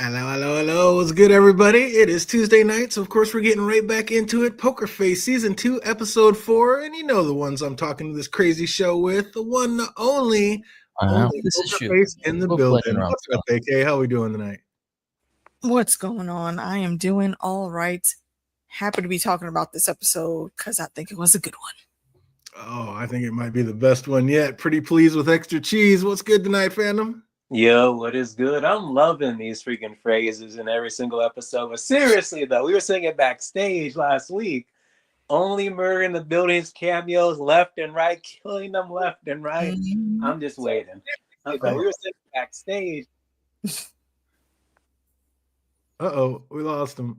Hello. What's good, everybody? It is Tuesday night, so of course we're getting right back into it. Poker Face Season 2, Episode 4, and you know the ones I'm talking to this crazy show with, the one, the only This is Poker true. Face in the We're building. playing around What's up, still. AK? How we doing tonight? What's going on? I am doing all right. Happy to be talking about this episode because I think it was a good one. Oh, I think it might be the best one yet. Pretty pleased with extra cheese. What's good tonight, fandom? Yo, what is good? I'm loving these freaking phrases in every single episode. But seriously, though, we were saying it backstage last week. Only murder in the buildings, cameos left and right, killing them left and right. I'm just waiting. Okay, we were saying backstage. Uh-oh, we lost him.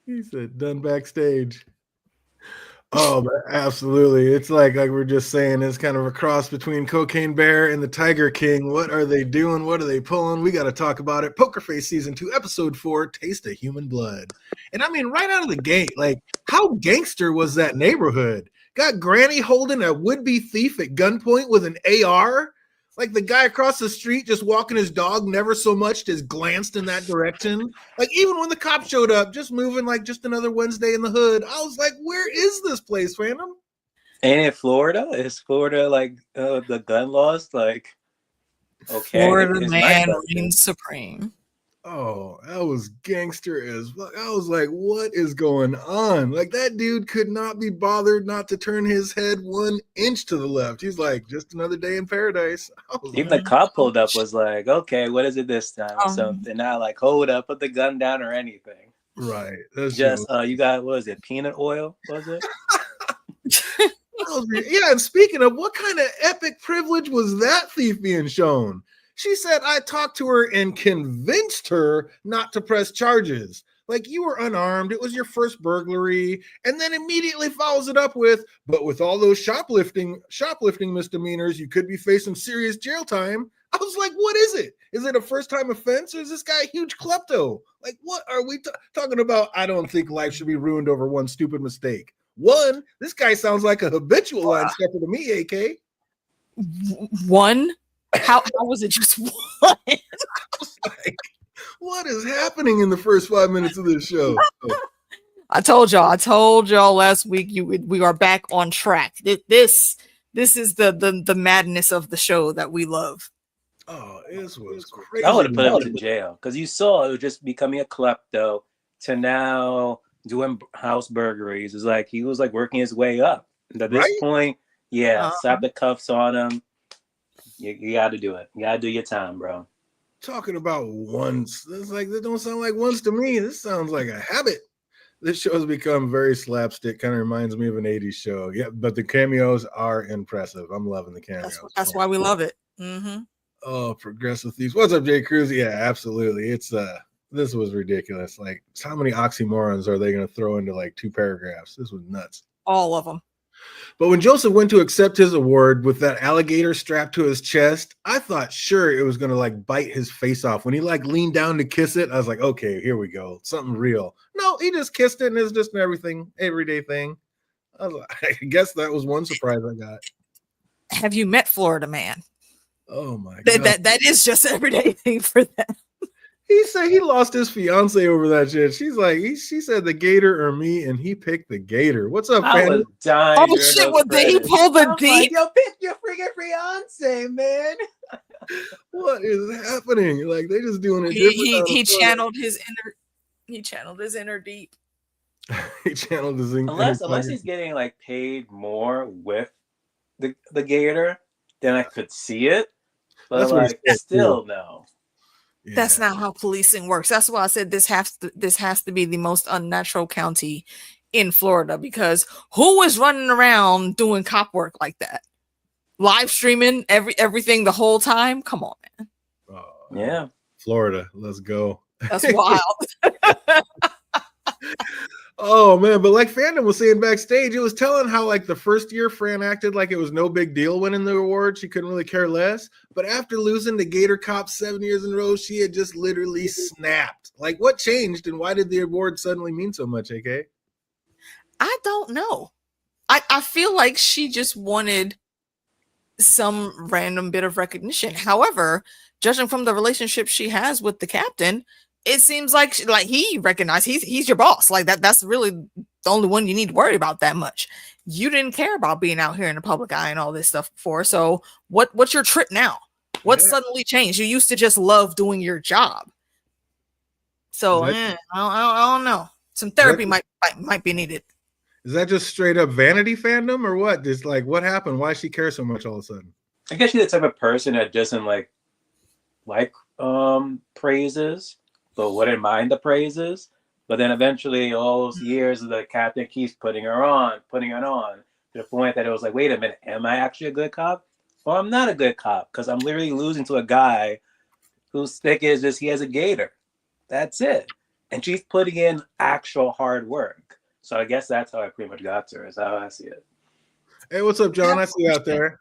He said, done backstage. Oh, absolutely. It's like we're just saying, it's kind of a cross between Cocaine Bear and the Tiger King. What are they doing? What are they pulling? We got to talk about it. Poker Face Season 2, Episode 4, Taste of Human Blood. And I mean, right out of the gate, like, how gangster was that neighborhood? Got Granny holding a would-be thief at gunpoint with an AR? Like the guy across the street just walking his dog never so much as glanced in that direction. Like even when the cops showed up, just moving like just another Wednesday in the hood. I was like, where is this place, fandom? And in Florida? Is Florida like the gun laws? Like, okay. Florida man reigns supreme. Oh, that was gangster as fuck. I was like, what is going on? Like that dude could not be bothered not to turn his head 1 inch to the left. He's like, just another day in paradise. Even the cop pulled up was like, okay, what is it this time or something? Not like, hold up, put the gun down or anything. Right. That's just you got, what is it, peanut oil, was it? Yeah, and speaking of, what kind of epic privilege was that thief being shown? She said, I talked to her and convinced her not to press charges. Like, you were unarmed, it was your first burglary, and then immediately follows it up with, but with all those shoplifting misdemeanors, you could be facing serious jail time. I was like, what is it? Is it a first-time offense, or is this guy a huge klepto? Like, what are we talking about? I don't think life should be ruined over one stupid mistake. One, this guy sounds like a habitual line stepper to me, AK. One? How was it just one? I was like, what is happening in the first 5 minutes of this show? I told y'all last week we are back on track. This is the madness of the show that we love. Oh, this was crazy. I would have put him in jail because you saw it was just becoming a klepto to now doing house burglaries. It's like he was like working his way up. At this point, slap the cuffs on him. You got to do it. You got to do your time, bro. Talking about once, it's like that don't sound like once to me. This sounds like a habit. This show has become very slapstick. Kind of reminds me of an 80s show. Yeah, but the cameos are impressive. I'm loving the cameos. That's why we love it. Mm-hmm. Oh, progressive thieves. What's up, Jay Cruz? Yeah, absolutely. It's this was ridiculous. Like, how many oxymorons are they going to throw into like 2 paragraphs? This was nuts. All of them. But when Joseph went to accept his award with that alligator strapped to his chest, I thought sure it was going to like bite his face off. When he like leaned down to kiss it, I was like, okay, here we go. Something real. No, he just kissed it and it's just an everyday thing. I guess that was one surprise I got. Have you met Florida man? Oh my God. That is just an everyday thing for them. He said he lost his fiance over that shit. She's like, she said the gator or me, and he picked the gator. What's up, I was dying. Oh shit! What did he pull the deep? Like, yo, pick your freaking fiance, man. What is happening? Like they just doing it. He channeled his inner. He channeled his inner deep. He channeled his inner. Unless he's getting like paid more with the gator, then I could see it. But that's like still no. Yeah. That's not how policing works. That's why I said this has to be the most unnatural county in Florida, because who is running around doing cop work like that? Live streaming everything the whole time? Come on, man. Yeah. Florida, let's go. That's wild. Oh man, but like Fandom was saying backstage, it was telling how like the first year Fran acted like it was no big deal winning the award. She couldn't really care less. But after losing to Gator Cop 7 years in a row, she had just literally snapped. Like what changed and why did the award suddenly mean so much, AK? I don't know. I feel like she just wanted some random bit of recognition. However, judging from the relationship she has with the captain, it seems like he recognized he's your boss. Like that's really the only one you need to worry about that much. You didn't care about being out here in the public eye and all this stuff before. So what's your trip now? What suddenly changed? You used to just love doing your job. So I don't know. Some therapy might be needed. Is that just straight up vanity fandom or what? Just like what happened? Why she cares so much all of a sudden? I guess she's the type of person that doesn't like praises, but wouldn't mind the praises. But then eventually all those years the captain keeps putting her on to the point that it was like, wait a minute, am I actually a good cop? Or I'm not a good cop because I'm literally losing to a guy whose stick is just he has a gator. That's it. And she's putting in actual hard work. So I guess that's how I pretty much got to her, is how I see it. Hey, what's up, John? I see you out there.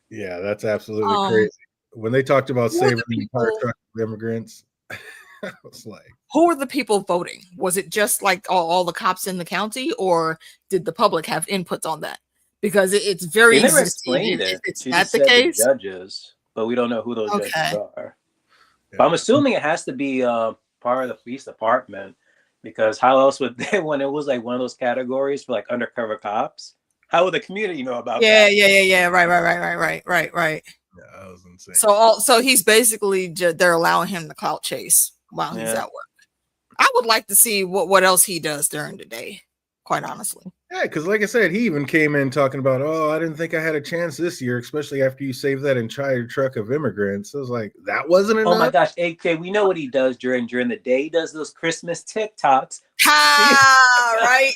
Yeah, that's absolutely crazy. When they talked about saving the entire truck of immigrants, I was like, who were the people voting? Was it just like all the cops in the county, or did the public have inputs on that? Because it's very easy. They never explained it. It's she not just the said case. The judges, but we don't know who those judges are. Yeah. But I'm assuming it has to be part of the police department, because how else would they, when it was like one of those categories for like undercover cops, how would the community know about that? Yeah. Right. Yeah, that was insane. So he's basically they're allowing him to clout chase while he's at work. I would like to see what else he does during the day, quite honestly. Yeah, because like I said, he even came in talking about, I didn't think I had a chance this year, especially after you saved that entire truck of immigrants. I was like, that wasn't enough. Oh my gosh, AK, we know what he does during the day. He does those Christmas TikToks. Right?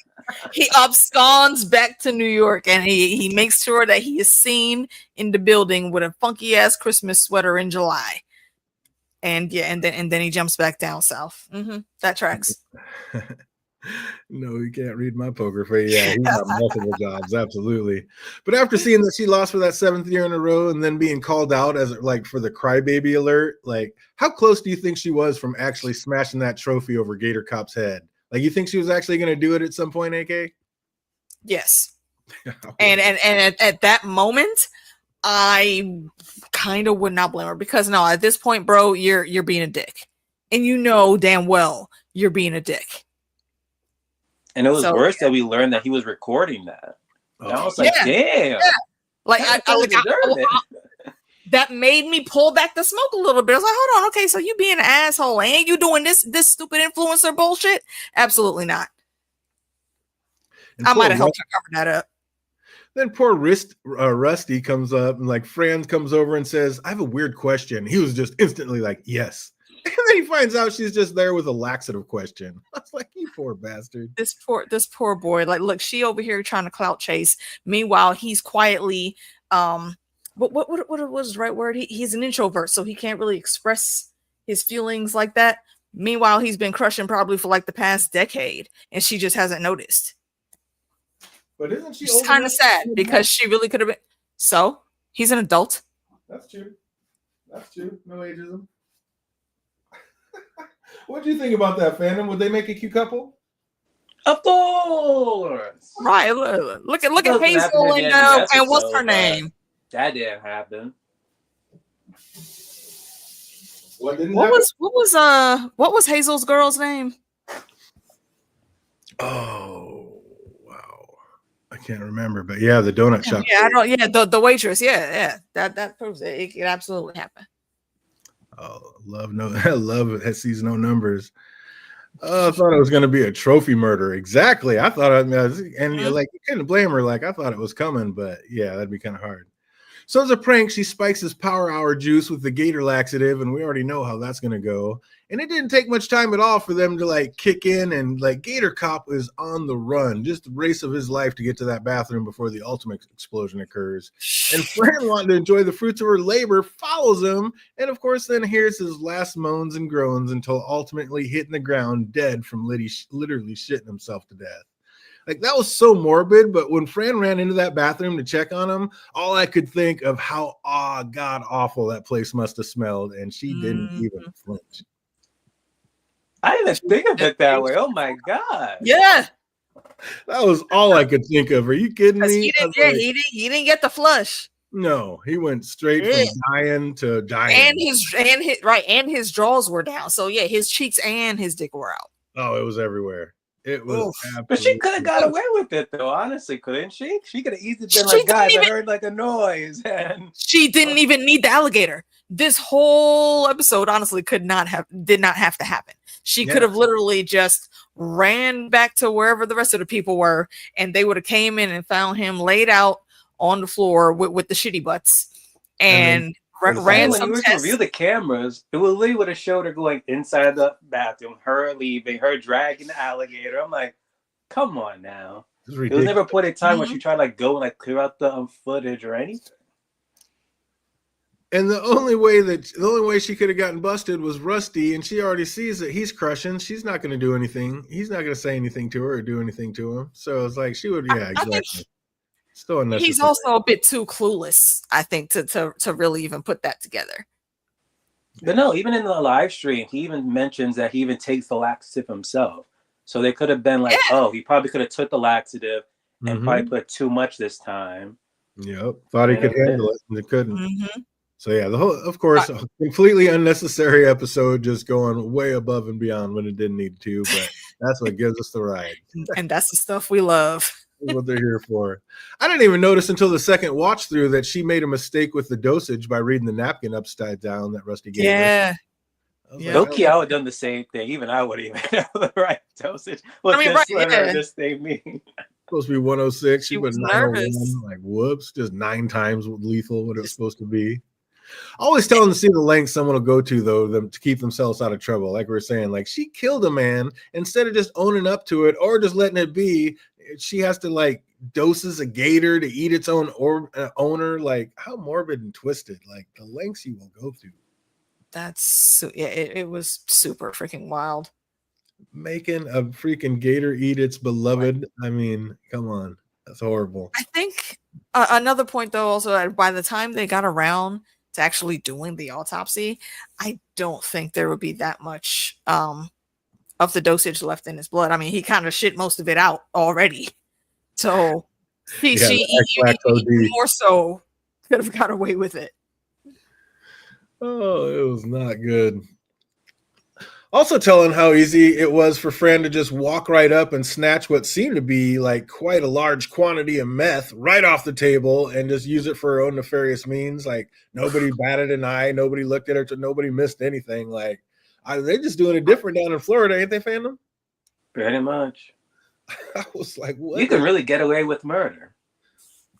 He absconds back to New York, and he makes sure that he is seen in the building with a funky ass Christmas sweater in July. And then he jumps back down south. That tracks. No, you can't read my poker face. Yeah, he's got multiple jobs, absolutely. But after seeing that she lost for that 7th year in a row and then being called out as like for the crybaby alert, like how close do you think she was from actually smashing that trophy over Gator Cop's head? Like, you think she was actually going to do it at some point, AK? Yes. and at that moment, I kind of would not blame her, because no, at this point, bro, you're being a dick, and you know damn well you're being a dick. And it was worse that we learned that he was recording that. And I was like, damn. Yeah. Like, that made me pull back the smoke a little bit. I was like, hold on, okay, so you being an asshole and you doing this stupid influencer bullshit? Absolutely not. I might have helped her cover that up. Then poor Rusty comes up, and like Fran comes over and says, I have a weird question. He was just instantly like, yes. And then he finds out she's just there with a laxative question. I was like, you poor bastard. This poor boy. Like, look, she over here trying to clout chase. Meanwhile, he's quietly what was the right word? He's an introvert, so he can't really express his feelings like that. Meanwhile, he's been crushing probably for like the past decade, and she just hasn't noticed. But isn't she? It's kind of sad because she really could have been. So he's an adult. That's true. No ageism. What do you think about that, fandom? Would they make a cute couple? Of course. Right. Look at Hazel and what's her name? That didn't happen. What was Hazel's girl's name? Oh wow, I can't remember, but yeah, the donut shop. Yeah, I don't. Yeah, the waitress. Yeah. That proves it could absolutely happen. Oh, I love it. It sees no numbers. I thought it was going to be a trophy murder. Exactly. I thought, like, you couldn't blame her. Like, I thought it was coming, but yeah, that'd be kind of hard. So as a prank, she spikes his power hour juice with the gator laxative, and we already know how that's going to go. And it didn't take much time at all for them to like kick in, and like Gator Cop is on the run, just the race of his life to get to that bathroom before the ultimate explosion occurs. And Fran, wanting to enjoy the fruits of her labor, follows him, and of course then hears his last moans and groans until ultimately hitting the ground dead from literally shitting himself to death. Like, that was so morbid, but when Fran ran into that bathroom to check on him, all I could think of how god awful that place must have smelled, and she didn't even flinch. I didn't think of it that way. Oh my god! Yeah, that was all I could think of. Are you kidding me? He didn't get the flush. No, he went straight from dying to dying. And his jaws were down. So yeah, his cheeks and his dick were out. Oh, it was everywhere. It was But she could have got away with it though, honestly, couldn't she? She could have easily been like, guys, I heard like a noise. And she didn't even need the alligator. This whole episode honestly did not have to happen. She could have literally just ran back to wherever the rest of the people were, and they would have came in and found him laid out on the floor with the shitty butts and ran some tests. When you review the cameras, it literally would have showed her going inside the bathroom, her leaving, her dragging the alligator. I'm like, come on now. It was never put in time when she tried to like go and like clear out the footage or anything. And the only way she could have gotten busted was Rusty, and she already sees that he's crushing. She's not going to do anything. He's not going to say anything to her or do anything to him. So it's like she would, exactly. Still unnecessary. He's also a bit too clueless, I think, to really even put that together. But no, even in the live stream, he even mentions that he even takes the laxative himself. So they could have been like, oh, he probably could have took the laxative and probably put too much this time. Yep, thought he could handle it, and he couldn't. So yeah, of course, a completely unnecessary episode, just going way above and beyond when it didn't need to. But that's what gives us the ride, and that's the stuff we love. That's what they're here for. I didn't even notice until the second watch through that she made a mistake with the dosage by reading the napkin upside down that Rusty gave her. Loki, I would have done the same thing. Even I would even know the right dosage. What this thing mean? Supposed to be 106. She was nervous. Like, whoops, just 9 times lethal what it was supposed to be. Always tell them to see the length someone will go to, though, to keep themselves out of trouble. Like we were saying, like she killed a man. Instead of just owning up to it or just letting it be, she has to like doses a gator to eat its own owner. Like, how morbid and twisted, like the lengths you will go through. It was super freaking wild. Making a freaking gator eat its beloved. I mean, come on. That's horrible. I think another point, though, also, by the time they got around to actually doing the autopsy, I don't think there would be that much of the dosage left in his blood. I mean, he kind of shit most of it out already. So she more so could have got away with it. Oh, it was not good. Also telling how easy it was for Fran to just walk right up and snatch what seemed to be like quite a large quantity of meth right off the table and just use it for her own nefarious means. Like nobody batted an eye, nobody looked at her, nobody missed anything. Like they're just doing it different down in Florida, ain't they, fandom? Pretty much. I was like, what? You can really get away with murder.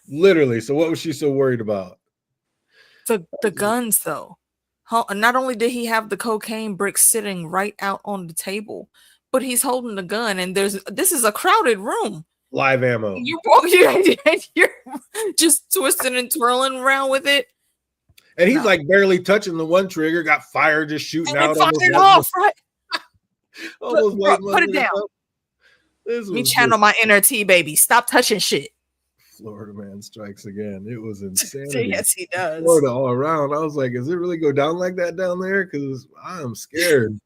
Literally. So what was she so worried about? The guns, though. Not only did he have the cocaine bricks sitting right out on the table, but he's holding the gun, and this is a crowded room. Live ammo. You're just twisting and twirling around with it. And he's like barely touching the one trigger, got fire just shooting out. Fired off, right? Put it down. Me channel my inner T baby. Stop touching shit. Florida man strikes again. It was insanity. Yes, he does. Florida all around. I was like, does it really go down like that down there? Because I'm scared.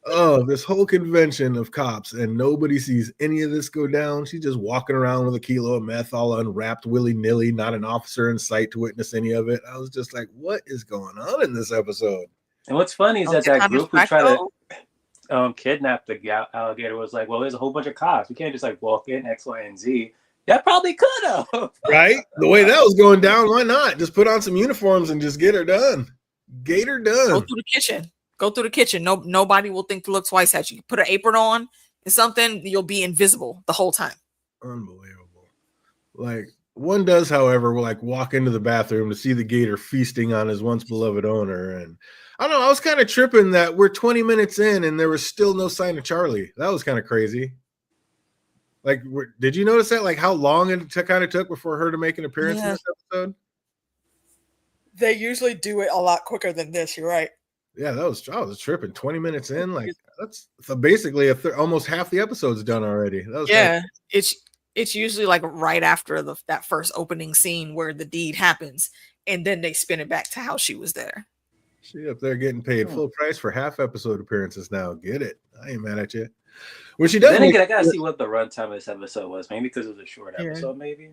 Oh, this whole convention of cops, and nobody sees any of this go down. She's just walking around with a kilo of meth all unwrapped willy-nilly, not an officer in sight to witness any of it. I was just like, what is going on in this episode? And what's funny is that group who tried to kidnap the alligator was like, well, there's a whole bunch of cops. We can't just like walk in X, Y, and Z. That probably could have. Right? The way that was going down, why not? Just put on some uniforms and just get her done. Get her done. Go through the kitchen. Nobody will think to look twice at you. Put an apron on and something, you'll be invisible the whole time. Unbelievable. Like, one does, however, like walk into the bathroom to see the gator feasting on his once beloved owner. And I don't know, I was kind of tripping that we're 20 minutes in and there was still no sign of Charlie. That was kind of crazy. Like, did you notice that? Like, how long it kind of took before her to make an appearance in this episode? They usually do it a lot quicker than this. You're right. Yeah, I was tripping. 20 minutes in, like that's basically almost half the episode's done already. That was it's usually like right after that first opening scene where the deed happens, and then they spin it back to how she was there. She up there getting paid full price for half episode appearances now. Get it? I ain't mad at you. When she does, then again, I gotta see what the runtime of this episode was. Maybe because it was a short episode, maybe.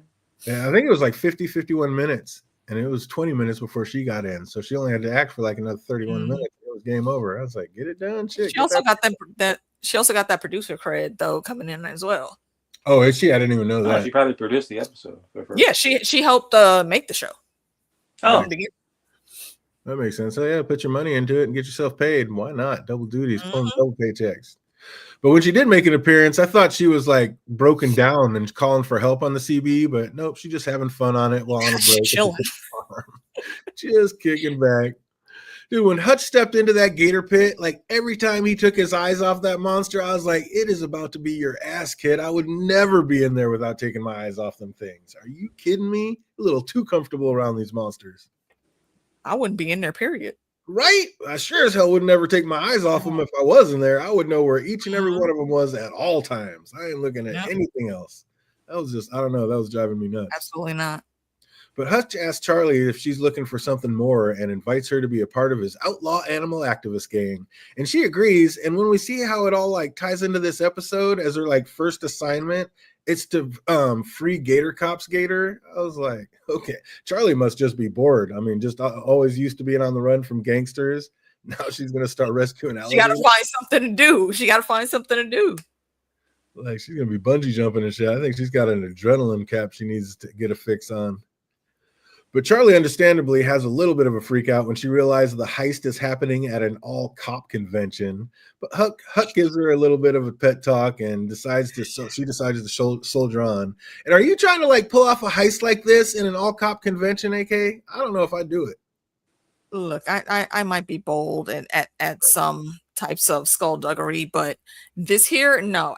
Yeah, I think it was like 50, 51 minutes. and it was 20 minutes before she got in. So she only had to act for like another 31 minutes. It was game over. I was like, get it done, shit. She also got that producer cred though coming in as well. Oh, is she? I didn't even know that. She probably produced the episode. Yeah, she helped make the show. Oh, that makes sense. So yeah, put your money into it and get yourself paid. Why not? Double duties, pulling double paychecks. But when she did make an appearance, I thought she was like broken down and calling for help on the CB, but nope, she's just having fun on it while on a break. Just kicking back. Dude, when Hutch stepped into that gator pit, like every time he took his eyes off that monster, I was like, it is about to be your ass, kid. I would never be in there without taking my eyes off them things. Are you kidding me? A little too comfortable around these monsters. I wouldn't be in there, period. Right? I sure as hell would never take my eyes off them if I was in there. I would know where each and every one of them was at all times. I ain't looking at anything else. That was just, I don't know, that was driving me nuts. Absolutely not. But Hutch asks Charlie if she's looking for something more and invites her to be a part of his outlaw animal activist gang. And she agrees. And when we see how it all like ties into this episode as her like first assignment, it's to free Gator Cops Gator. I was like, okay, Charlie must just be bored. I mean, just always used to being on the run from gangsters. Now she's going to start rescuing alligators. She got to find something to do. Like she's going to be bungee jumping and shit. I think she's got an adrenaline cap she needs to get a fix on. But Charlie understandably has a little bit of a freak out when she realizes the heist is happening at an all-cop convention. But Huck gives her a little bit of a pet talk and decides to soldier on. And are you trying to like pull off a heist like this in an all-cop convention, AK? I don't know if I'd do it. Look, I might be bold and at some types of skullduggery, but this here, no,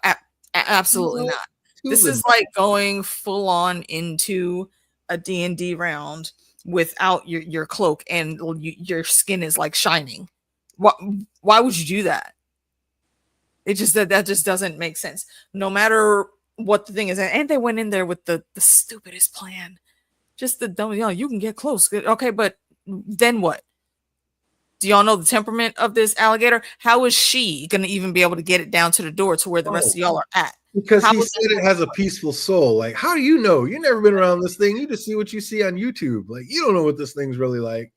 absolutely not. This is like going full on into a D&D round without your cloak and your skin is like shining. Why would you do that? It just that just doesn't make sense. No matter what the thing is, and they went in there with the stupidest plan. Just the dumb, you can get close. Okay, but then what? Do y'all know the temperament of this alligator? How is she gonna even be able to get it down to the door to where the rest of y'all are at? Because he said it has a peaceful soul. Like, how do you know? You've never been around this thing. You just see what you see on YouTube. Like, you don't know what this thing's really like.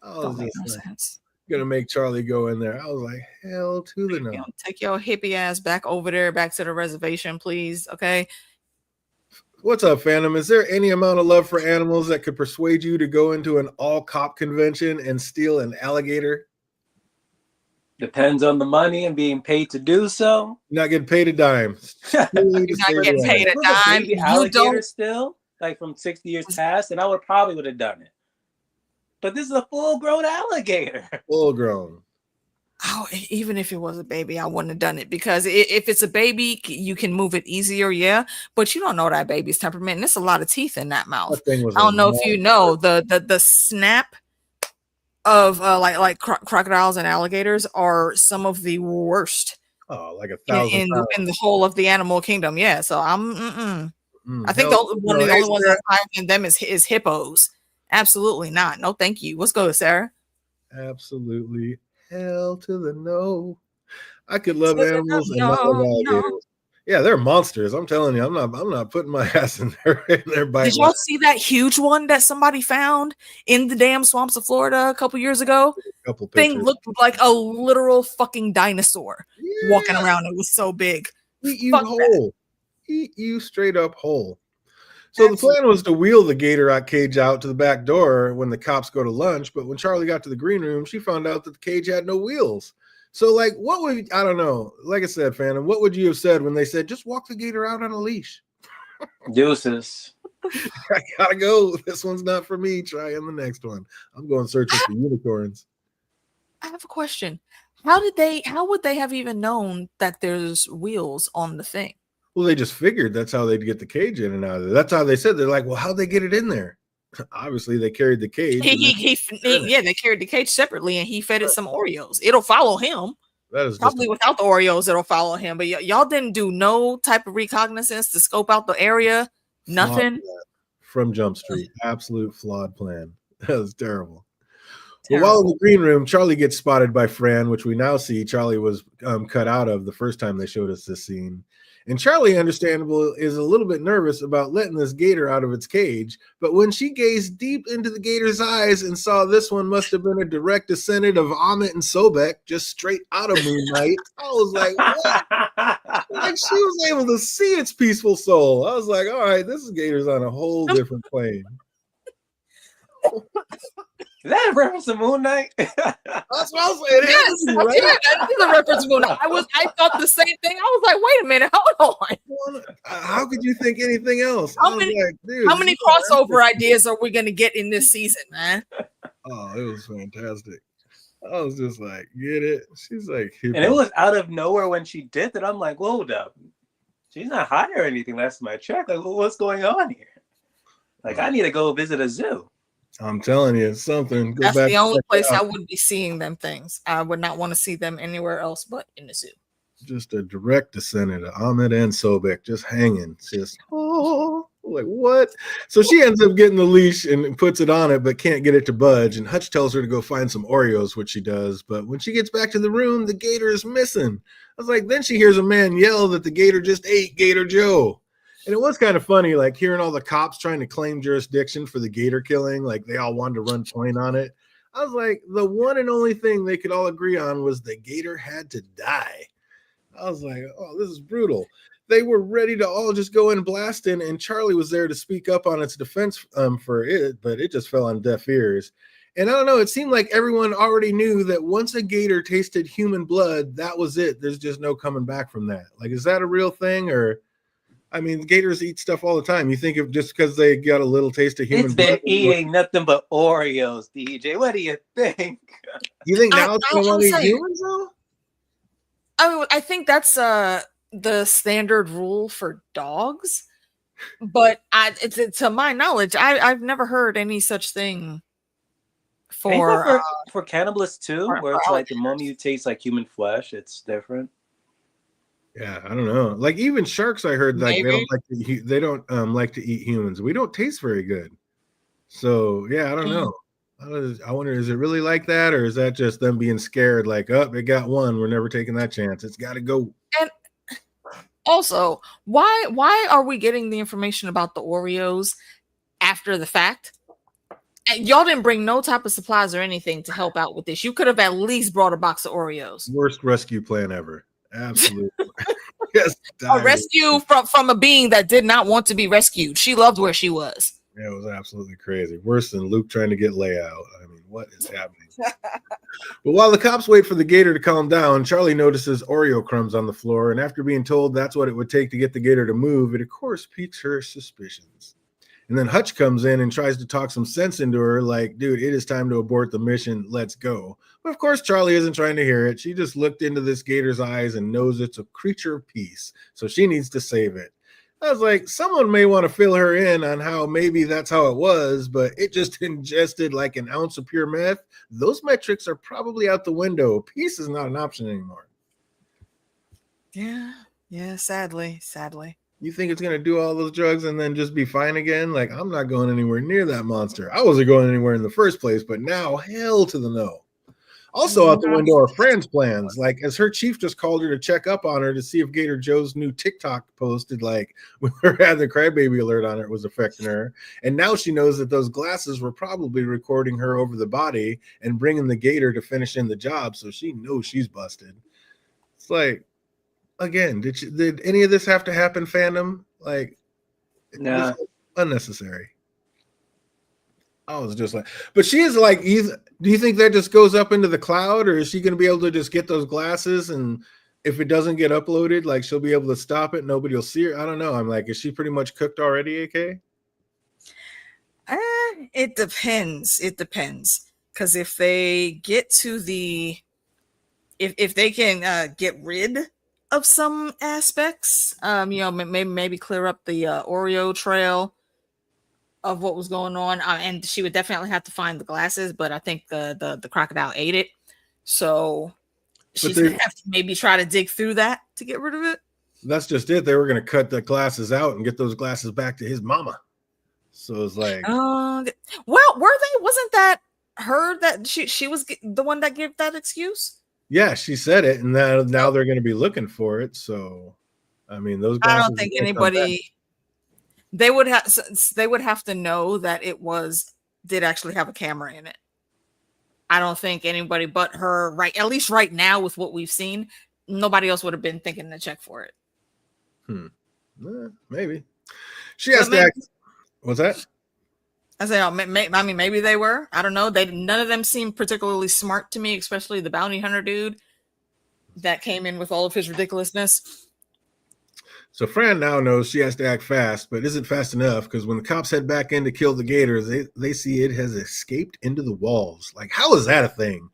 Don't make no sense. Gonna make Charlie go in there. I was like, hell to the no. Take your hippie ass back over there, back to the reservation, please. Okay. What's up, Phantom? Is there any amount of love for animals that could persuade you to go into an all-cop convention and steal an alligator? Depends on the money and being paid to do so. You're not getting paid a dime. You're not getting paid a dime. You don't still, like from 60 years past, and I would have done it. But this is a full-grown alligator. Full-grown. Oh, even if it was a baby, I wouldn't have done it because if it's a baby, you can move it easier, yeah. But you don't know that baby's temperament, and there's a lot of teeth in that mouth. I don't know if you know the snap of like crocodiles and alligators are some of the worst. Oh, like 1,000 in the whole of the animal kingdom, yeah. So I think one of the only ones that's higher than them is hippos. Absolutely not. No, thank you. Let's go, Sarah. Absolutely. Hell to the no. I could love animals and not love alligators. No. Yeah, they're monsters. I'm telling you, I'm not putting my ass in their bite. Did y'all see that huge one that somebody found in the damn swamps of Florida a couple years ago? Thing looked like a literal fucking dinosaur walking around. It was so big. Eat you whole. Eat you straight up whole. So the plan was to wheel the gator cage out to the back door when the cops go to lunch. But when Charlie got to the green room, she found out that the cage had no wheels. So, like, I don't know. Like I said, Phantom, what would you have said when they said, just walk the gator out on a leash? Deuces. I gotta go. This one's not for me. Try in the next one. I'm going searching for unicorns. I have a question. How would they have even known that there's wheels on the thing? Well, they just figured that's how they'd get the cage in and out of there. That's how they said. They're like, well, how'd they get it in there? Obviously, they carried the cage. They carried the cage separately, and he fed it some Oreos. It'll follow him. That is probably without the Oreos, it'll follow him. But y'all didn't do no type of recognizance to scope out the area. Nothing. From Jump Street. Absolute flawed plan. That was terrible. But while in the green room, Charlie gets spotted by Fran, which we now see Charlie was cut out of the first time they showed us this scene. And Charlie, understandable, is a little bit nervous about letting this gator out of its cage. But when she gazed deep into the gator's eyes and saw this one must have been a direct descendant of Amit and Sobek, just straight out of Moon Knight, I was like, what? Like, she was able to see its peaceful soul. I was like, all right, this gator's on a whole different plane. Is that a reference to Moon Knight? That's what I was saying. Yes, Right? yeah, that is a reference to Moon Knight. I thought the same thing. I was like, wait a minute, hold on. How could you think anything else? How many crossover ideas are we going to get in this season, man? Oh, it was fantastic. I was just like, get it? She's like, and it was out of nowhere when she did that. I'm like, hold up. She's not high or anything. That's my check. Like, what's going on here? Like, I need to go visit a zoo. I'm telling you, it's something. That's the only place I would be seeing them things. I would not want to see them anywhere else but in the zoo. Just a direct descendant of Ahmed and Sobek, just hanging. Just, oh, like what? So she ends up getting the leash and puts it on it, but can't get it to budge. And Hutch tells her to go find some Oreos, which she does. But when she gets back to the room, the gator is missing. I was like, then she hears a man yell that the gator just ate Gator Joe. And it was kind of funny, like hearing all the cops trying to claim jurisdiction for the gator killing. Like they all wanted to run point on it. I was like, the one and only thing they could all agree on was the gator had to die. I was like, oh, this is brutal. They were ready to all just go in blasting, and Charlie was there to speak up on its defense for it, but it just fell on deaf ears. And I don't know, it seemed like everyone already knew that once a gator tasted human blood, that was it. There's just no coming back from that. Like, is that a real thing? Or, I mean, gators eat stuff all the time. You think of just because they got a little taste of human blood? It's been eating nothing but Oreos, DJ. What do you think? You think now it's going to want to eat humans, though? I think that's the standard rule for dogs. But to my knowledge, I've never heard any such thing for cannibalists too, where it's like the moment you taste like human flesh, it's different. Yeah, I don't know. Like even sharks, I heard like they don't like to eat humans. We don't taste very good. So yeah, I don't know. I wonder, is it really like that, or is that just them being scared? Like, oh, it got one. We're never taking that chance. It's got to go. And also, why are we getting the information about the Oreos after the fact? And y'all didn't bring no type of supplies or anything to help out with this. You could have at least brought a box of Oreos. Worst rescue plan ever. Absolutely. Yes, a rescue from a being that did not want to be rescued. She loved where she was. Yeah, it was absolutely crazy. Worse than Luke trying to get Leia out. I mean, what is happening? But while the cops wait for the gator to calm down, Charlie notices Oreo crumbs on the floor. And after being told that's what it would take to get the gator to move, it of course piques her suspicions. And then Hutch comes in and tries to talk some sense into her, like, dude, it is time to abort the mission. Let's go. But of course, Charlie isn't trying to hear it. She just looked into this gator's eyes and knows it's a creature of peace. So she needs to save it. I was like, someone may want to fill her in on how maybe that's how it was, but it just ingested like an ounce of pure meth. Those metrics are probably out the window. Peace is not an option anymore. Yeah, sadly. You think it's going to do all those drugs and then just be fine again? Like, I'm not going anywhere near that monster. I wasn't going anywhere in the first place, but now hell to the no. Also out the window are Fran's plans. Like, as her chief just called her to check up on her to see if Gator Joe's new TikTok posted, like, with her had the crybaby alert on it was affecting her. And now she knows that those glasses were probably recording her over the body and bringing the gator to finish in the job. So she knows she's busted. It's like, again, did any of this have to happen, fandom? Like, no, unnecessary. I was just like, but she is like, do you think that just goes up into the cloud, or is she going to be able to just get those glasses, and if it doesn't get uploaded, like she'll be able to stop it, nobody will see her? I don't know. I'm like, is she pretty much cooked already, AK? It depends. Because if they get to if they can get rid of some aspects, maybe clear up the Oreo trail of what was going on, and she would definitely have to find the glasses, but I think the crocodile ate it, so she's gonna have to maybe try to dig through that to get rid of it. That's just it. They were gonna cut the glasses out and get those glasses back to his mama. So it's like, well, were they? Wasn't that her that she was the one that gave that excuse? Yeah, she said it, and now they're going to be looking for it. So I mean, those I glasses. don't think anybody. They would have to know that it did actually have a camera in it. I don't think anybody but her, right? At least right now, with what we've seen, nobody else would have been thinking to check for it. Maybe she has to act. What's that? I say, I mean, maybe they were. I don't know. None of them seemed particularly smart to me, especially the bounty hunter dude that came in with all of his ridiculousness. So Fran now knows she has to act fast, but isn't fast enough because when the cops head back in to kill the gator, they see it has escaped into the walls. Like, how is that a thing?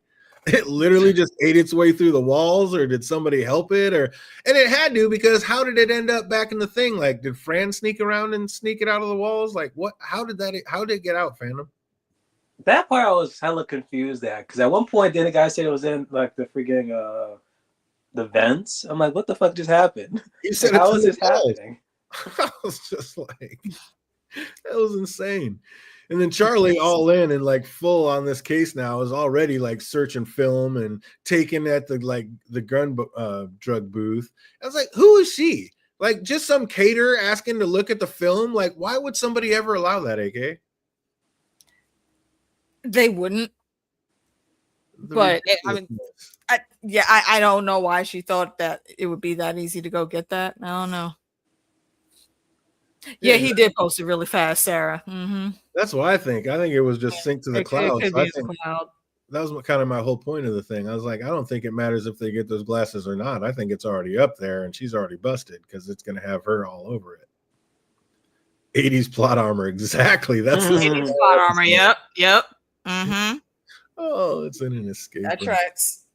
It literally just ate its way through the walls, or did somebody help it? And it had to, because how did it end up back in the thing? Like, did Fran sneak around and sneak it out of the walls? Like, what? How did it get out, Phantom? That part I was hella confused at, because at one point then the guy said it was in like the freaking the vents. I'm like, what the fuck just happened? He said, how is this happening? I was just like, that was insane. And then Charlie, all in and like full on this case now, is already like searching film and taking at the gun drug booth. I was like, who is she? Like, just some caterer asking to look at the film? Like, why would somebody ever allow that, AK? They wouldn't. But I mean, I don't know why she thought that it would be that easy to go get that. I don't know. Yeah, he did post it really fast, Sarah. Mm-hmm. That's what I think. I think it was just synced to the cloud. It could be the cloud. That was kind of my whole point of the thing. I was like, I don't think it matters if they get those glasses or not. I think it's already up there and she's already busted because it's going to have her all over it. 80s plot armor. Exactly. That's 80s plot armor. Yep. Mm-hmm. Oh, it's in an escape. That tracks.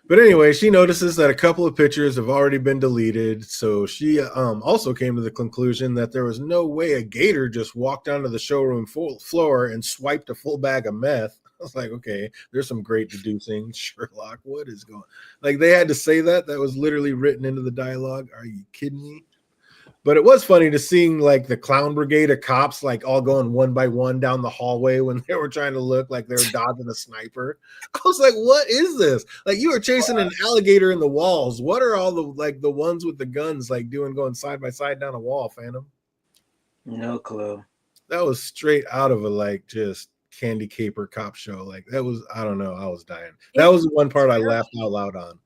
But anyway, she notices that a couple of pictures have already been deleted. So she also came to the conclusion that there was no way a gator just walked onto the showroom floor and swiped a full bag of meth. I was like, okay, there's some great deducing. Sherlock, what is going on? Like, they had to say that. That was literally written into the dialogue. Are you kidding me? But it was funny to seeing like the clown brigade of cops like all going one by one down the hallway when they were trying to look like they were dodging a sniper. I was like, what is this? Like, you were chasing an alligator in the walls. What are all the ones with the guns like going side by side down a wall, Phantom? No clue. That was straight out of a like just candy caper cop show. Like, that was, I don't know, I was dying. That was the one part I laughed out loud on.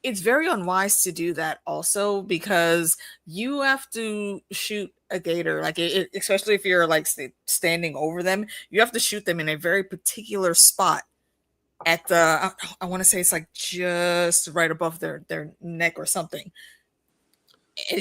It's very unwise to do that also, because you have to shoot a gator, like especially if you're like standing over them, you have to shoot them in a very particular spot at the, I want to say it's like just right above their neck or something.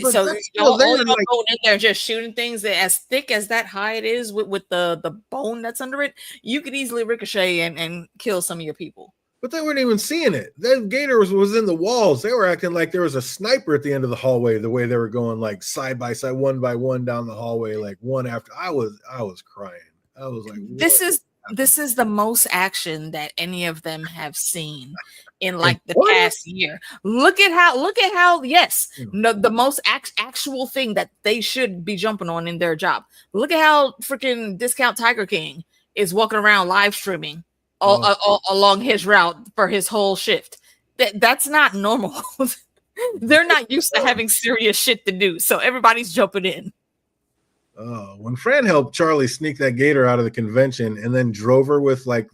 But so all going in there just shooting things as thick as that high it is with the bone that's under it, you could easily ricochet and kill some of your people. But they weren't even seeing it. That gator was in the walls. They were acting like there was a sniper at the end of the hallway, the way they were going like side by side, one by one down the hallway, like one after. I was crying. I was like, this is the most action that any of them have seen in like the past year. Look at how yes, no, the most actual thing that they should be jumping on in their job. Look at how freaking Discount Tiger King is walking around live streaming all along his route for his whole shift. That's not normal. They're not used to having serious shit to do, so everybody's jumping in. When Fran helped Charlie sneak that gator out of the convention and then drove her with like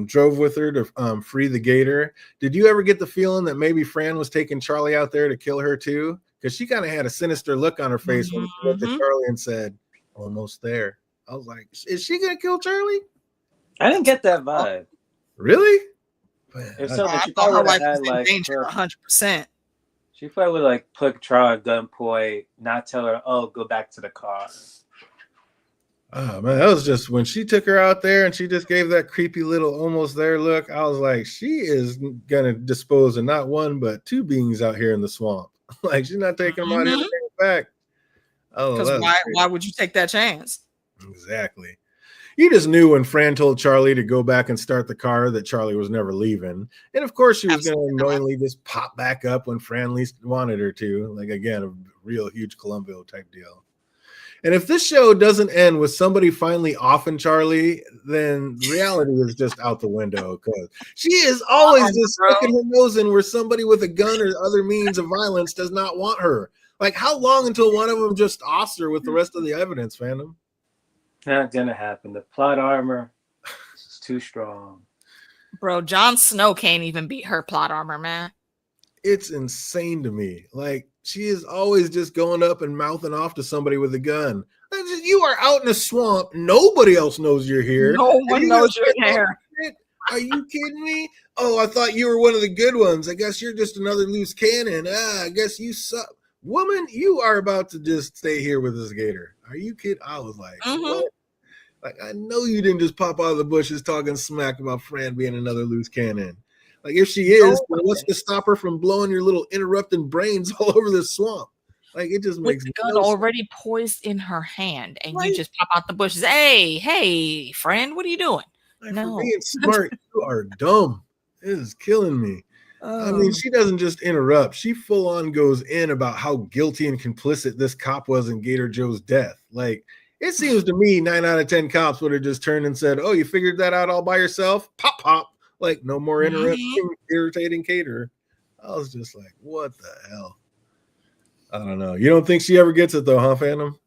drove with her to free the gator, did you ever get the feeling that maybe Fran was taking Charlie out there to kill her too? Because she kind of had a sinister look on her face when she went to Charlie and said, "Almost there." I was like, is she gonna kill Charlie? I didn't get that vibe. Really? If so, she probably would have had like 100%. She probably would like put Charlie at gunpoint, not tell her, "Oh, go back to the car." Oh man, that was just when she took her out there and she just gave that creepy little almost there look. I was like, she is gonna dispose of not one but two beings out here in the swamp. Like, she's not taking them out here back. Oh, because why would you take that chance? Exactly. You just knew when Fran told Charlie to go back and start the car that Charlie was never leaving. And of course, she was going to annoyingly just pop back up when Fran least wanted her to. Like, again, a real huge Columbo type deal. And if this show doesn't end with somebody finally offing Charlie, then reality is just out the window because she is always just sticking her nose in where somebody with a gun or other means of violence does not want her. Like, how long until one of them just offs her with the rest of the evidence, fandom? Not gonna happen. The plot armor is too strong. Bro, Jon Snow can't even beat her plot armor, man. It's insane to me. Like, she is always just going up and mouthing off to somebody with a gun. You are out in a swamp. Nobody else knows you're here. No one knows you're there. Are you kidding me? Oh, I thought you were one of the good ones. I guess you're just another loose cannon. I guess you suck. Woman, you are about to just stay here with this gator. Are you kidding? I was like, what? Like, I know you didn't just pop out of the bushes talking smack about Fran being another loose cannon. Like, if she is, then what's to stop her from blowing your little interrupting brains all over this swamp? Like, it just makes the gun already poised in her hand, and you just pop out the bushes. Hey, friend, what are you doing? Like, for being smart, you are dumb. It is killing me. I mean, she doesn't just interrupt. She full on goes in about how guilty and complicit this cop was in Gator Joe's death. Like, it seems to me 9 out of 10 cops would have just turned and said, oh, you figured that out all by yourself? Pop, pop. Like, no more irritating Gator. I was just like, what the hell? I don't know. You don't think she ever gets it, though, huh, Phantom?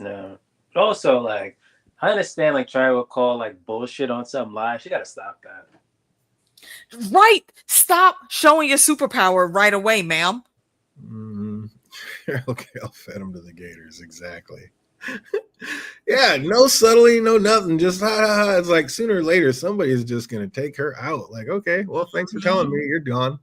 No. Also, like, I understand, like, trying to call, like, bullshit on some live. She got to stop that. Right. Stop showing your superpower right away, ma'am. Okay, I'll fed him to the Gators. Exactly. Yeah, no subtlety, no nothing. Just it's like sooner or later somebody's just gonna take her out. Like, okay, well, thanks for telling me. You're gone.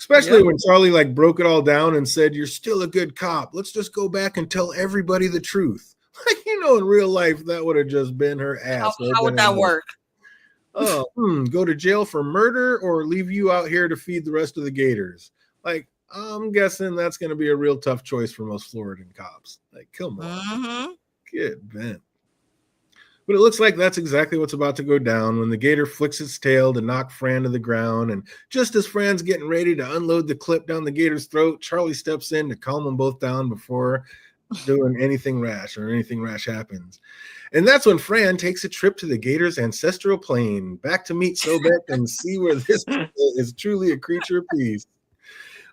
Especially when Charlie like broke it all down and said, "You're still a good cop. Let's just go back and tell everybody the truth." Like, in real life, that would have just been her ass. How would that work? Oh, go to jail for murder or leave you out here to feed the rest of the Gators. Like, I'm guessing that's going to be a real tough choice for most Floridan cops. Like, come on, get bent. But it looks like that's exactly what's about to go down when the Gator flicks its tail to knock Fran to the ground. And just as Fran's getting ready to unload the clip down the Gator's throat, Charlie steps in to calm them both down before doing anything rash happens. And that's when Fran takes a trip to the Gator's ancestral plane, back to meet Sobek and see where this is truly a creature of peace.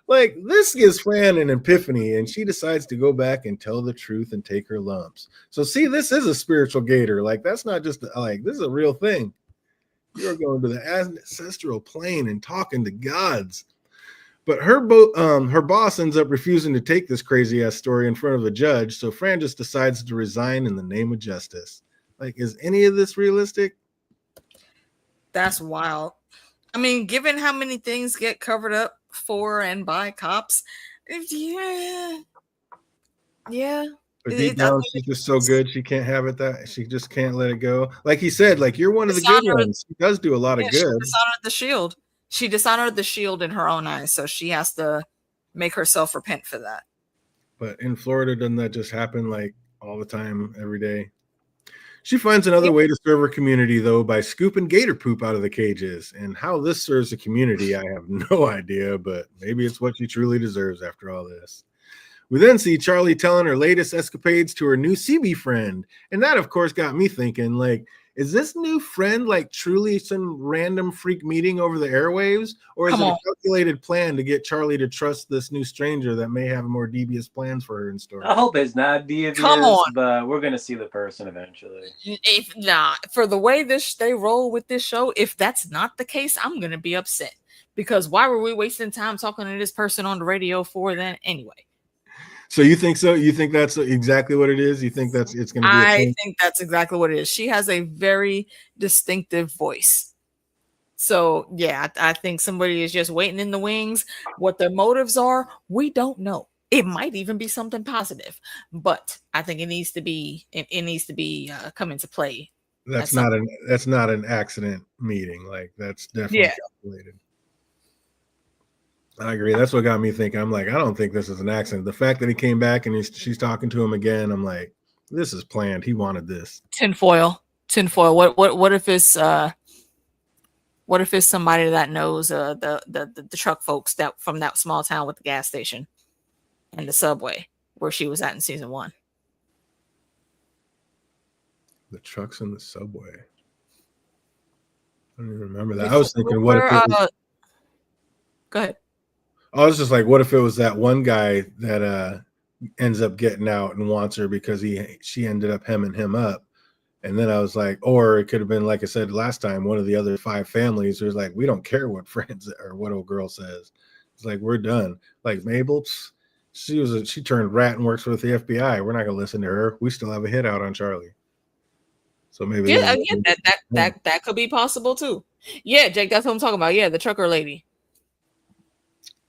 Like, this gives Fran an epiphany, and she decides to go back and tell the truth and take her lumps. So, see, this is a spiritual Gator. Like, that's not just, this is a real thing. You're going to the ancestral plane and talking to gods. But her boss ends up refusing to take this crazy-ass story in front of a judge, so Fran just decides to resign in the name of justice. Like, is any of this realistic? That's wild. I mean, given how many things get covered up for and by cops, yeah. But deep down, she's just so good, she can't have it that she just can't let it go. Like he said, like, you're one of the good ones. She does do a lot of good. She dishonored the shield. She dishonored the shield in her own eyes, so she has to make herself repent for that. But in Florida, doesn't that just happen like all the time, every day? She finds another way to serve her community, though, by scooping gator poop out of the cages. And how this serves the community, I have no idea, but maybe it's what she truly deserves after all this. We then see Charlie telling her latest escapades to her new CB friend. And that, of course, got me thinking, like, is this new friend like truly some random freak meeting over the airwaves? Or is it a calculated plan to get Charlie to trust this new stranger that may have more devious plans for her in store? I hope it's not devious, but we're going to see the person eventually. If not, for the way they roll with this show, if that's not the case, I'm going to be upset. Because why were we wasting time talking to this person on the radio for then anyway? So you think so? You think that's exactly what it is? You think it's going to be? I think that's exactly what it is. She has a very distinctive voice. So yeah, I think somebody is just waiting in the wings. What their motives are, we don't know. It might even be something positive, but I think it needs to be come into play. That's not an accident meeting. Like, that's definitely calculated. I agree. That's what got me thinking. I'm like, I don't think this is an accident. The fact that he came back and she's talking to him again, I'm like, this is planned. He wanted this. Tinfoil. What if it's somebody that knows the truck folks that from that small town with the gas station and the subway where she was at in season 1? The trucks in the subway. I don't even remember that. I was thinking, what if it was, go ahead. I was just like, what if it was that one guy that ends up getting out and wants her because she ended up hemming him up. And then I was like, or it could have been, like I said last time, one of the other 5 families who's like, we don't care what friends or what old girl says. It's like, we're done. Like Mabel, she turned rat and works with the FBI. We're not gonna listen to her. We still have a hit out on Charlie. So maybe that could be possible too. Yeah, Jake, that's what I'm talking about. Yeah, the trucker lady.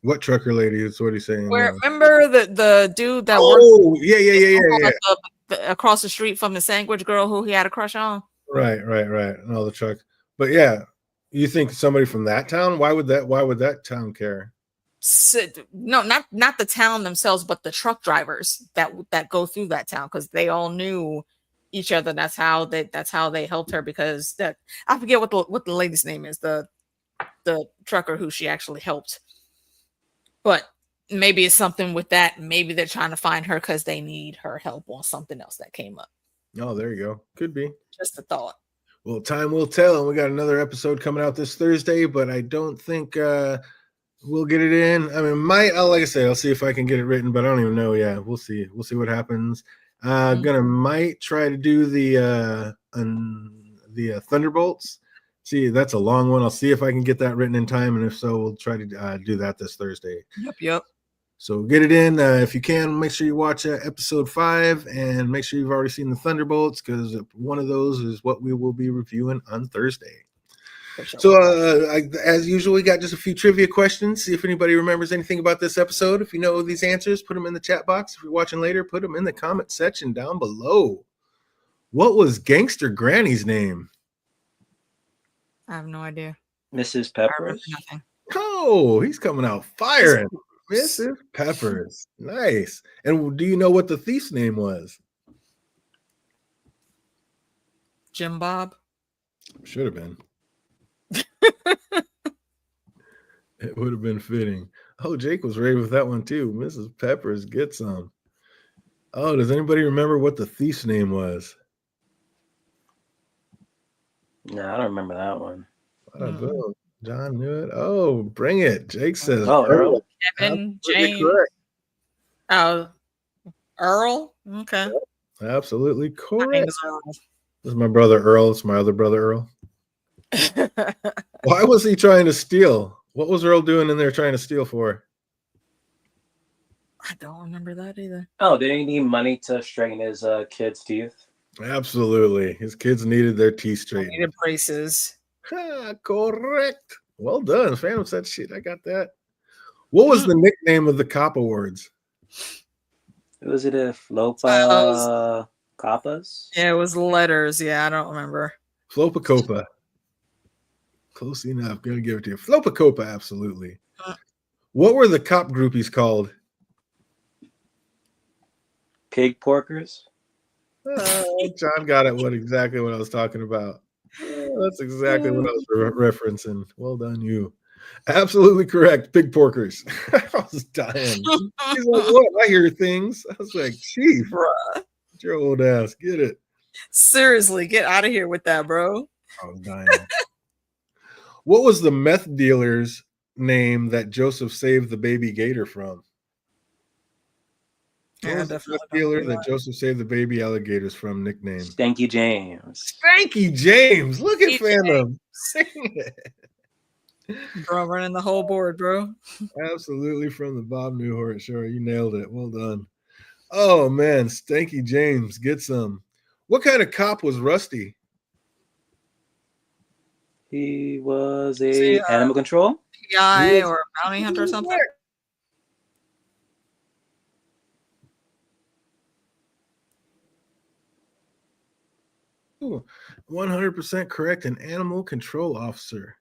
What trucker lady is what he's saying? Remember the dude that worked? Oh, yeah. Across the street from the sandwich girl who he had a crush on. Right. No, the truck. But yeah, you think somebody from that town? Why would that town care? No, not the town themselves, but the truck drivers that go through that town, because they all knew each other. That's how they helped her, because that I forget what the lady's name is, the trucker who she actually helped. But maybe it's something with that. Maybe they're trying to find her because they need her help on something else that came up. Oh, there you go. Could be. Just a thought. Well, time will tell. And we got another episode coming out this Thursday, but I don't think we'll get it in. I mean, like I said, I'll see if I can get it written, but I don't even know. Yeah, we'll see. We'll see what happens. Might try to do the Thunderbolts. See, that's a long one. I'll see if I can get that written in time, and if so, we'll try to do that this Thursday. Yep. So get it in if you can. Make sure you watch episode 5, and make sure you've already seen the Thunderbolts, because one of those is what we will be reviewing on Thursday. Sure. So as usual, we got just a few trivia questions. See if anybody remembers anything about this episode. If you know these answers, put them in the chat box. If you're watching later, put them in the comment section down below. What was Gangster Granny's name? I have no idea. Mrs. Peppers. Nothing. Oh, he's coming out firing. Mrs. Peppers. Nice. And do you know what the thief's name was? Jim Bob. Should have been. It would have been fitting. Oh, Jake was ready with that one too. Mrs. Peppers, get some. Oh, does anybody remember what the thief's name was? No, I don't remember that one. John knew it. Oh, bring it. Jake says Earl. Kevin, James. Correct. Oh, Earl? Okay. Yep. Absolutely correct. This is my brother Earl. It's my other brother Earl. Why was he trying to steal? What was Earl doing in there trying to steal for? I don't remember that either. Oh, did he need money to straighten his kids' teeth? Absolutely. His kids needed their teeth straightened. Needed braces. Correct. Well done. Phantom said shit. I got that. What was the nickname of the Cop Awards? Was it a Flopa Coppas? Yeah, it was letters. Yeah, I don't remember. Flopacopa. Close enough. Gonna give it to you. Flopacopa, absolutely. What were the cop groupies called? Pig porkers. John got it. Exactly what I was talking about. That's exactly what I was referencing. Well done, you. Absolutely correct. Pig porkers. I was dying. He's like, what? I hear things. I was like, Chief, get your old ass. Get it. Seriously, get out of here with that, bro. I was dying. What was the meth dealer's name that Joseph saved the baby gator from? What was the meth dealer that Joseph saved the baby alligators from nickname? Stanky James. Stanky James. Look at Phantom. Sing it. Bro, running the whole board, bro. Absolutely from the Bob Newhart show. You nailed it. Well done. Oh, man. Stanky James. Get some. What kind of cop was Rusty? He was animal control? PI or bounty hunter or something? 100% correct. An animal control officer.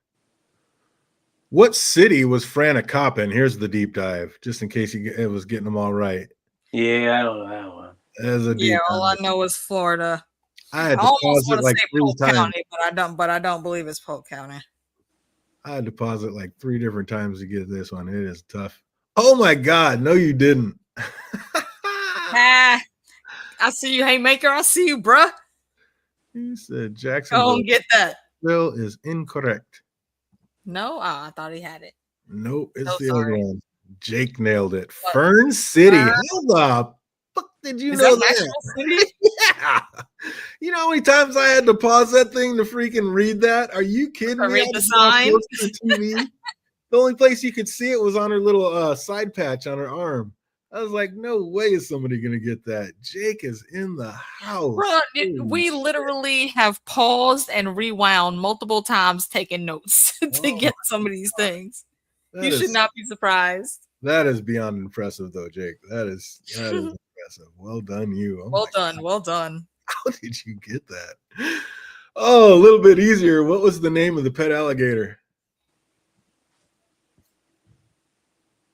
What city was Fran a cop in? Here's the deep dive, just in case it was getting them all right. Yeah, I don't know that one. As a deep all I know is Florida. I had to pause it like 3 times. County, but I don't believe it's Polk County. I had to pause it like 3 different times to get this one. It is tough. Oh my God. No, you didn't. I see you, Haymaker. I see you, bruh. He said Go Jacksonville and get that. is incorrect. No, I thought he had it. Nope, it's So the other sorry. one. Jake nailed it. What? Fern City. Fern? How the fuck did you Is know that that? National City? Yeah. You know how many times I had to pause that thing to freaking read that? Are you kidding I me? I read had the to draw sign. close to the TV. The only place you could see it was on her little side patch on her arm. I was like, no way is somebody gonna get that. Jake is in the house. Bro, Holy we shit. literally have paused and rewound multiple times taking notes to Oh get some of these things. That You is- should not be surprised. That is beyond impressive, though, Jake. That is impressive. Well done, you. Oh Well my done. Well done. How did you get that? Oh, a little bit easier. What was the name of the pet alligator?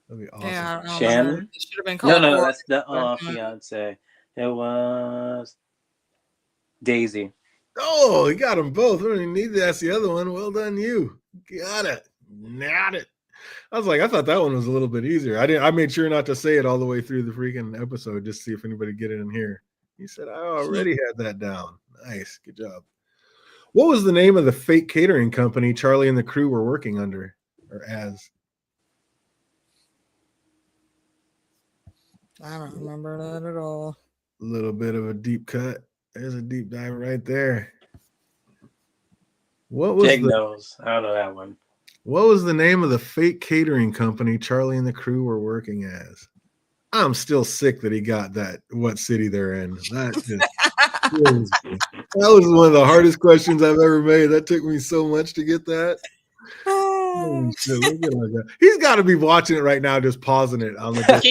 That'd be awesome. Yeah, I don't Shannon? remember. It should have been called. No, that's the or- fiance. It was Daisy. Oh, you got them both. I don't even need to ask the other one. Well done, you. Got it. Nailed it. I was like, I thought that one was a little bit easier. I made sure not to say it all the way through the freaking episode just to see if anybody get it in here. He said, I already had that down. Nice. Good job. What was the name of the fake catering company Charlie and the crew were working under or as? I don't remember that at all. A little bit of a deep cut. There's a deep dive right there. What was Jake knows. I don't know that one. What was the name of the fake catering company Charlie and the crew were working as? I'm still sick that he got that. What city they're in? That was one of the hardest questions I've ever made. That took me so much to get that. Holy shit, look at him like that. He's got to be watching it right now, just pausing it on the. That's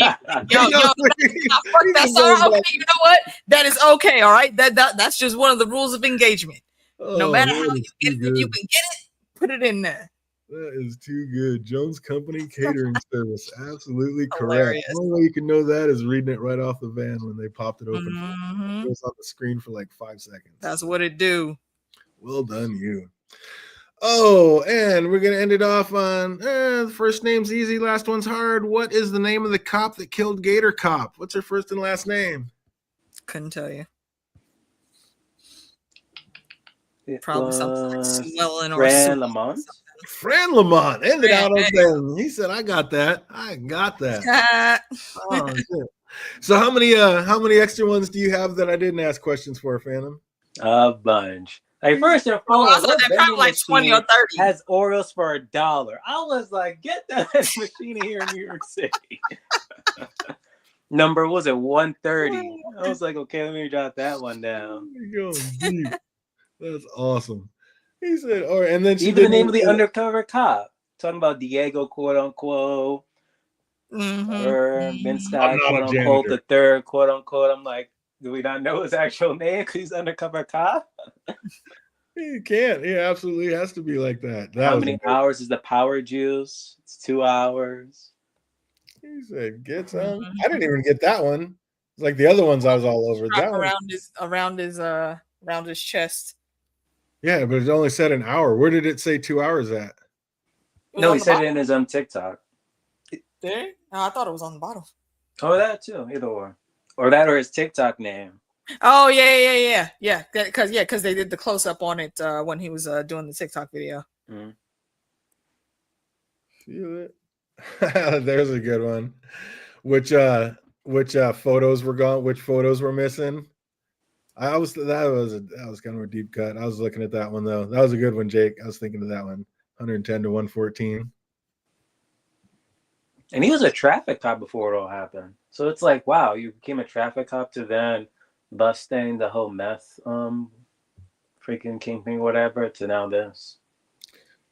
all right. Okay, you know what? That is okay. All right. That's just one of the rules of engagement. No matter how you get it, if you can get it, put it in there. That is too good. Jones Company Catering Service. Absolutely Hilarious. correct. The only way you can know that is reading it right off the van when they popped it open. Mm-hmm. It was on the screen for like 5 seconds. That's what it do. Well done, you. Oh, and we're going to end it off on the first name's easy, last one's hard. What is the name of the cop that killed Gator Cop? What's her first and last name? Couldn't tell you. Probably something like Swellen or Fran Lamont. Fran Lamont ended out on them. He said, "I got that. I got that." Oh, so how many extra ones do you have that I didn't ask questions for, Phantom? A bunch. Like first and foremost, what vending like 20 or 30 has Oreos for $1. I was like, get that machine here in New York City. Number was it 130? I was like, okay, let me jot that one down. That's awesome. He said, "All right," and then even the name of the undercover cop, talking about Diego, quote unquote, or Ben Scott, quote unquote, the third, quote unquote. I'm like, do we not know his actual name because he's undercover cop? You can't. He absolutely has to be like that. How many hours is the power juice? It's 2 hours. He said, "Get some." I didn't even get that one. It's like the other ones I was all over. That around his chest. Yeah, but it only said an hour. Where did it say 2 hours at? No, he said it in his TikTok. There? No, I thought it was on the bottle. Oh, that too. Either or that or his TikTok name. Oh yeah. Because they did the close up on it when he was doing the TikTok video. Mm-hmm. Feel it. There's a good one. Which photos were gone? Which photos were missing? That was kind of a deep cut. I was looking at that one though. That was a good one, Jake. I was thinking of that one. 110 to 114. And he was a traffic cop before it all happened. So it's like, wow, you became a traffic cop to then busting the whole meth freaking kingpin, whatever, to now this.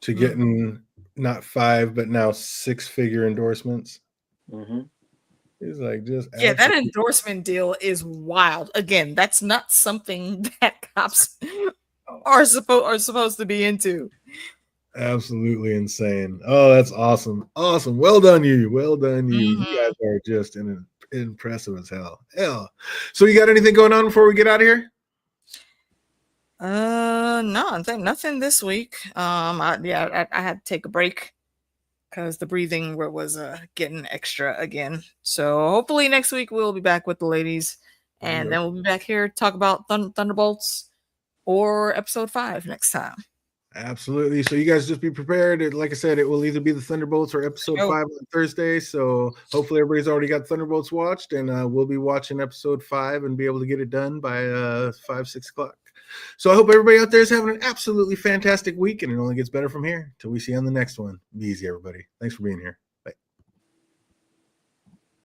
To getting not 5, but now 6-figure endorsements. Mm-hmm. He's like, just that endorsement deal is wild. Again, that's not something that cops are supposed to be into. Absolutely insane. Oh, that's awesome. Awesome. Well done, you. Well done, you. You guys are just impressive as hell. So you got anything going on before we get out of here? No, I think nothing this week. I had to take a break because the breathing was getting extra again. So hopefully next week we'll be back with the ladies, and then we'll be back here to talk about Thunderbolts or episode 5 next time. Absolutely. So you guys just be prepared. Like I said, it will either be the Thunderbolts or episode 5 on Thursday. So hopefully everybody's already got Thunderbolts watched, and we'll be watching episode 5 and be able to get it done by 5, 6 o'clock. So I hope everybody out there is having an absolutely fantastic week, and it only gets better from here. Till we see you on the next one. Be easy, everybody. Thanks for being here.